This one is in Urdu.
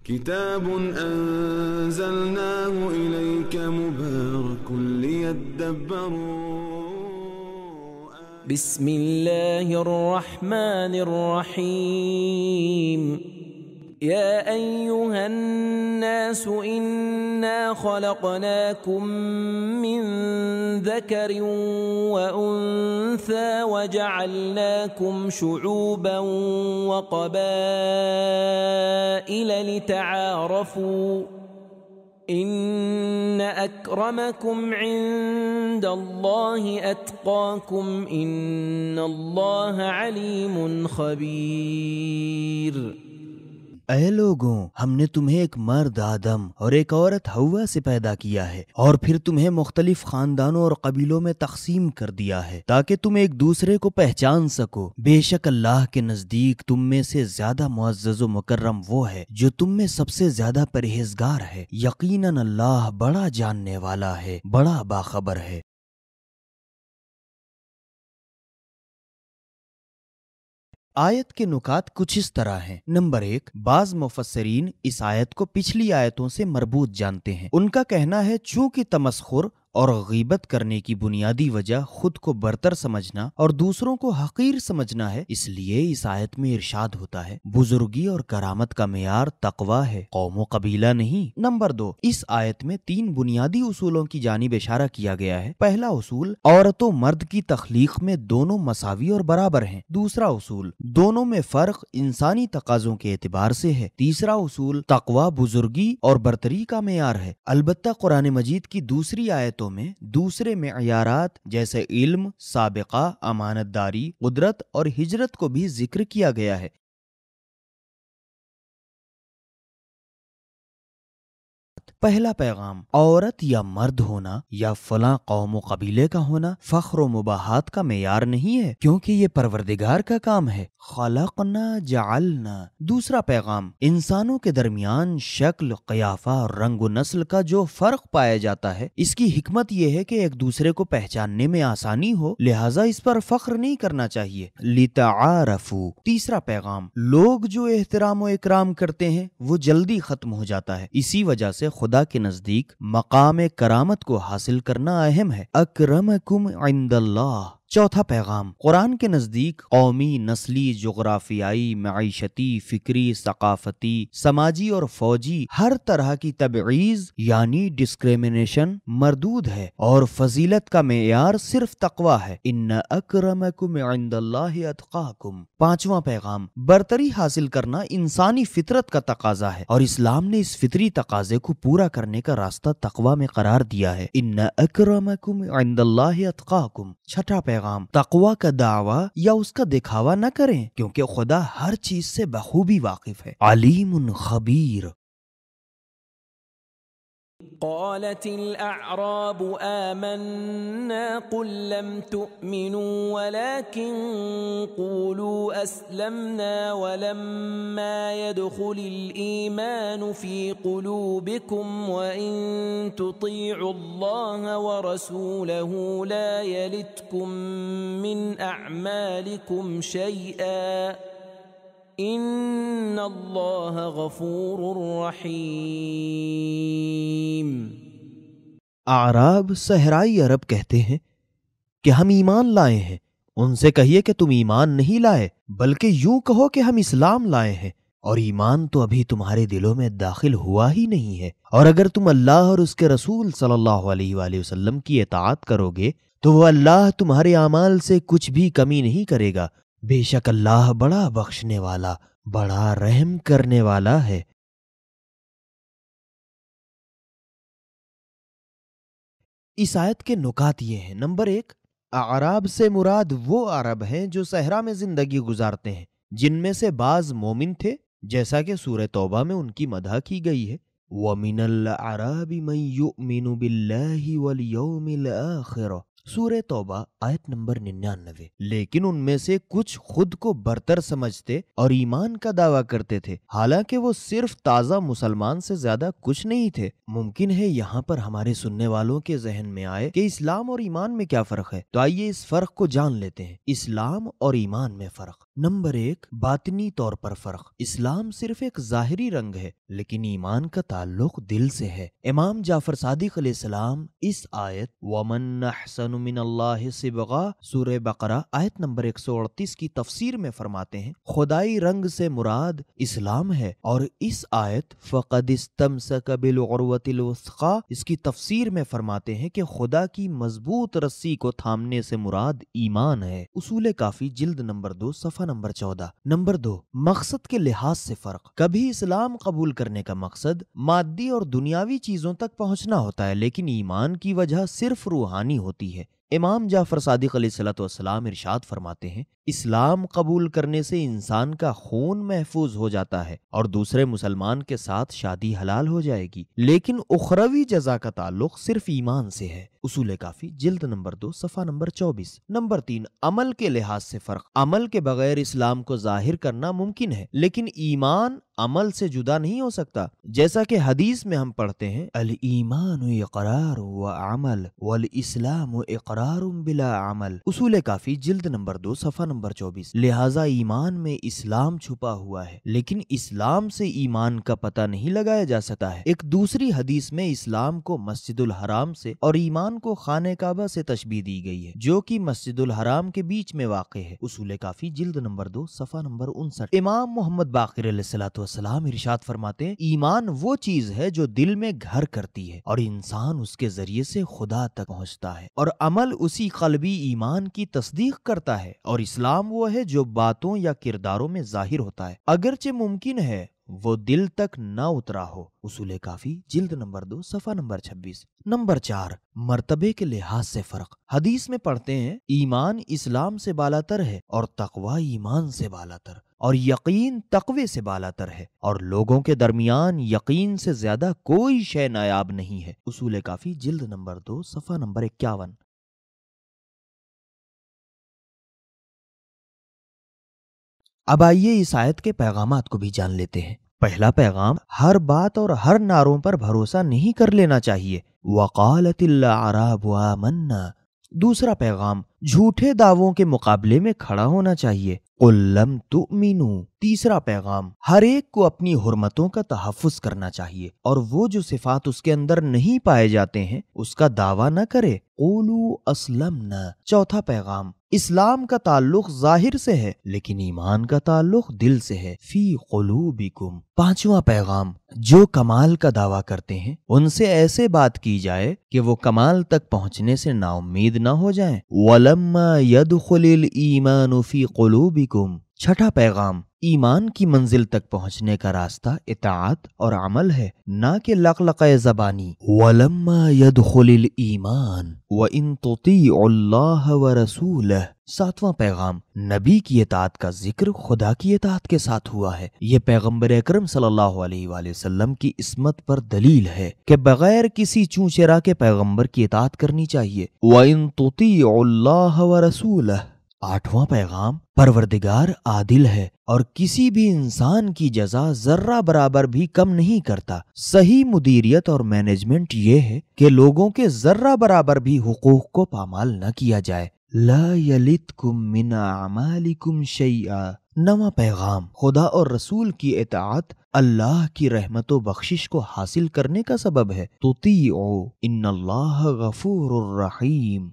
كتاب أنزلناه إليك مبارك ليدبروا بسم الله الرحمن الرحيم يا أيها الناس إنا خلقناكم من ذكر وأنثى وجعلناكم شعوبا وقبائل لتعارفوا إن أكرمكم عند الله أتقاكم إن الله عليم خبير۔ اے لوگوں، ہم نے تمہیں ایک مرد آدم اور ایک عورت حوا سے پیدا کیا ہے، اور پھر تمہیں مختلف خاندانوں اور قبیلوں میں تقسیم کر دیا ہے تاکہ تم ایک دوسرے کو پہچان سکو۔ بے شک اللہ کے نزدیک تم میں سے زیادہ معزز و مکرم وہ ہے جو تم میں سب سے زیادہ پرہیزگار ہے۔ یقیناً اللہ بڑا جاننے والا ہے، بڑا باخبر ہے۔ آیت کے نکات کچھ اس طرح ہیں۔ نمبر 1، بعض مفسرین اس آیت کو پچھلی آیتوں سے مربوط جانتے ہیں۔ ان کا کہنا ہے چونکہ تمسخر اور غیبت کرنے کی بنیادی وجہ خود کو برتر سمجھنا اور دوسروں کو حقیر سمجھنا ہے، اس لیے اس آیت میں ارشاد ہوتا ہے بزرگی اور کرامت کا معیار تقوی ہے، قوم و قبیلہ نہیں۔ نمبر 2، اس آیت میں 3 بنیادی اصولوں کی جانب اشارہ کیا گیا ہے۔ پہلا اصول، عورت و مرد کی تخلیق میں دونوں مساوی اور برابر ہیں۔ دوسرا اصول، دونوں میں فرق انسانی تقاضوں کے اعتبار سے ہے۔ تیسرا اصول، تقوی بزرگی اور برتری کا معیار ہے۔ البتہ قرآن مجید کی دوسری آیتوں میں دوسرے معیارات جیسے علم، سابقہ، امانت داری، قدرت اور ہجرت کو بھی ذکر کیا گیا ہے۔ پہلا پیغام، عورت یا مرد ہونا یا فلاں قوم و قبیلے کا ہونا فخر و مباحات کا معیار نہیں ہے، کیونکہ یہ پروردگار کا کام ہے۔ خلقنا جعلنا۔ دوسرا پیغام، انسانوں کے درمیان شکل، قیافہ اور رنگ و نسل کا جو فرق پایا جاتا ہے، اس کی حکمت یہ ہے کہ ایک دوسرے کو پہچاننے میں آسانی ہو، لہٰذا اس پر فخر نہیں کرنا چاہیے۔ لتعارفوا۔ تیسرا پیغام، لوگ جو احترام و اکرام کرتے ہیں وہ جلدی ختم ہو جاتا ہے، اسی وجہ سے خدا کے نزدیک مقام کرامت کو حاصل کرنا اہم ہے۔ اکرمکم عند اللہ۔ چوتھا پیغام، قرآن کے نزدیک قومی، نسلی، جغرافیائی، معیشتی، فکری، ثقافتی، سماجی اور فوجی ہر طرح کی تبعیض یعنی ڈسکریمنیشن مردود ہے، اور فضیلت کا معیار صرف تقوی ہے۔ ان اکرمکم عند اللہ اتقاکم۔ پانچواں پیغام، برتری حاصل کرنا انسانی فطرت کا تقاضا ہے، اور اسلام نے اس فطری تقاضے کو پورا کرنے کا راستہ تقوی میں قرار دیا ہے۔ ان اکرمکم عند اللہ اتقاکم۔ چھٹا پیغام، تقوی کا دعویٰ یا اس کا دکھاوا نہ کریں، کیونکہ خدا ہر چیز سے بخوبی واقف ہے، علیم خبیر۔ قالت الأعراب آمنا قل لم تؤمنوا ولكن قولوا أسلمنا ولما يدخل الإيمان في قلوبكم وإن تطيعوا الله ورسوله لا يلتكم من أعمالكم شيئا ان اللہ غفور رحیم۔ اعراب صحرائی عرب کہتے ہیں کہ ہم ایمان لائے ہیں۔ ان سے کہیے کہ تم ایمان نہیں لائے، بلکہ یوں کہو کہ ہم اسلام لائے ہیں، اور ایمان تو ابھی تمہارے دلوں میں داخل ہوا ہی نہیں ہے، اور اگر تم اللہ اور اس کے رسول صلی اللہ علیہ وآلہ وسلم کی اطاعت کرو گے تو وہ اللہ تمہارے اعمال سے کچھ بھی کمی نہیں کرے گا۔ بے شک اللہ بڑا بخشنے والا، بڑا رحم کرنے والا ہے۔ اس آیت کے نکات یہ ہیں۔ نمبر 1، اعراب سے مراد وہ عرب ہیں جو صحرا میں زندگی گزارتے ہیں، جن میں سے بعض مومن تھے، جیسا کہ سورہ توبہ میں ان کی مدح کی گئی ہے۔ وَمِنَ الْأَعْرَابِ مَن يُؤْمِنُ بِاللَّهِ وَالْيَوْمِ الْآخِرِ، سورہ توبہ آیت نمبر 99۔ لیکن ان میں سے کچھ خود کو برتر سمجھتے اور ایمان کا دعویٰ کرتے تھے، حالانکہ وہ صرف تازہ مسلمان سے زیادہ کچھ نہیں تھے۔ ممکن ہے یہاں پر ہمارے سننے والوں کے ذہن میں آئے کہ اسلام اور ایمان میں کیا فرق ہے، تو آئیے اس فرق کو جان لیتے ہیں۔ اسلام اور ایمان میں فرق، نمبر 1، باطنی طور پر فرق۔ اسلام صرف ایک ظاہری رنگ ہے لیکن ایمان کا تعلق دل سے ہے۔ امام جعفر صادق علیہ السلام اس آیت وَمَنْ أَحْسَنُ مِنَ اللَّهِ صِبْغًا سورہ بقرہ آیت نمبر 138 کی تفسیر میں فرماتے ہیں خدائی رنگ سے مراد اسلام ہے، اور اس آیت فَقَدِ اسْتَمْسَكَ بِالْعُرْوَةِ الْوُثْقَىٰ اس کی تفسیر میں فرماتے ہیں کہ خدا کی مضبوط رسی کو تھامنے سے مراد ایمان ہے۔ اصول کافی جلد نمبر 2 صفحہ نمبر 14۔ نمبر 2، مقصد کے لحاظ سے فرق۔ کبھی اسلام قبول کرنے کا مقصد مادی اور دنیاوی چیزوں تک پہنچنا ہوتا ہے لیکن ایمان کی وجہ صرف روحانی ہوتی ہے۔ امام جعفر صادق علیہ السلام ارشاد فرماتے ہیں اسلام قبول کرنے سے انسان کا خون محفوظ ہو جاتا ہے اور دوسرے مسلمان کے ساتھ شادی حلال ہو جائے گی، لیکن اخروی جزا کا تعلق صرف ایمان سے ہے۔ اصول کافی جلد نمبر 2 صفحہ نمبر 24۔ نمبر 3، عمل کے لحاظ سے فرق۔ عمل کے بغیر اسلام کو ظاہر کرنا ممکن ہے لیکن ایمان عمل سے جدا نہیں ہو سکتا، جیسا کہ حدیث میں ہم پڑھتے ہیں الایمان اقرار و عمل والاسلام اقرار بلا عمل۔ اصول کافی جلد نمبر 2 صفحہ نمبر 24۔ لہٰذا ایمان میں اسلام چھپا ہوا ہے لیکن اسلام سے ایمان کا پتہ نہیں لگایا جا سکتا ہے۔ ایک دوسری حدیث میں اسلام کو مسجد الحرام سے اور ایمان کو خانہ کعبہ سے تشبیہ دی گئی ہے جو کہ مسجد الحرام کے بیچ میں واقع ہے۔ اصول کافی جلد نمبر 2 صفحہ نمبر 59۔ امام محمد باقر علیہ السلام ارشاد فرماتے ہیں ایمان وہ چیز ہے جو دل میں گھر کرتی ہے اور انسان اس کے ذریعے سے خدا تک پہنچتا ہے، اور عمل اسی قلبی ایمان کی تصدیق کرتا ہے، اور اسلام وہ ہے جو باتوں یا کرداروں میں ظاہر ہوتا ہے اگرچہ ممکن ہے وہ دل تک نہ اترا ہو۔ اصول کافی جلد نمبر 2 صفحہ نمبر 26۔ نمبر 4، مرتبے کے لحاظ سے فرق۔ حدیث میں پڑھتے ہیں ایمان اسلام سے بالاتر ہے اور تقوی ایمان سے بالاتر، اور یقین تقوی سے بالاتر ہے، اور لوگوں کے درمیان یقین سے زیادہ کوئی شے نایاب نہیں ہے۔ اصول کافی جلد نمبر 2 صفحہ نمبر 51۔ اب آئیے اس آیت کے پیغامات کو بھی جان لیتے ہیں۔ پہلا پیغام، ہر بات اور ہر نعروں پر بھروسہ نہیں کر لینا چاہیے۔ وقالت الاعراب آمنا۔ دوسرا پیغام، جھوٹے دعووں کے مقابلے میں کھڑا ہونا چاہیے۔ قل لم تؤمنوا۔ تیسرا پیغام، ہر ایک کو اپنی حرمتوں کا تحفظ کرنا چاہیے اور وہ جو صفات اس کے اندر نہیں پائے جاتے ہیں اس کا دعویٰ نہ کرے۔ قولوا اسلمنا۔ چوتھا پیغام، اسلام کا تعلق ظاہر سے ہے لیکن ایمان کا تعلق دل سے ہے، فی قلوبکم۔ پانچواں پیغام، جو کمال کا دعویٰ کرتے ہیں ان سے ایسے بات کی جائے کہ وہ کمال تک پہنچنے سے نا امید نہ ہو جائیں۔ ولما يدخل الایمان فی قلوبکم۔ چھٹا پیغام، ایمان کی منزل تک پہنچنے کا راستہ اطاعت اور عمل ہے، نہ کہ لقلقہ زبانی۔ وَلَمَّا يَدْخُلِ الْإِيمَانُ وَإِن تُطِيعُوا اللَّهَ وَرَسُولَهُ۔ ساتواں پیغام، نبی کی اطاعت کا ذکر خدا کی اطاعت کے ساتھ ہوا ہے۔ یہ پیغمبر اکرم صلی اللہ علیہ وآلہ وسلم کی عصمت پر دلیل ہے کہ بغیر کسی چوں چرا کے پیغمبر کی اطاعت کرنی چاہیے۔ وَإِن تُطِيعُوا اللَّهَ وَرَسُولَهُ۔ آٹھواں پیغام، پروردگار عادل ہے اور کسی بھی انسان کی جزا ذرہ برابر بھی کم نہیں کرتا۔ صحیح مدیریت اور مینجمنٹ یہ ہے کہ لوگوں کے ذرہ برابر بھی حقوق کو پامال نہ کیا جائے۔ لا یلتکم من اعمالکم شیئا۔ نواں پیغام، خدا اور رسول کی اطاعت اللہ کی رحمت و بخشش کو حاصل کرنے کا سبب ہے۔ تطیعوا ان اللہ غفور الرحیم۔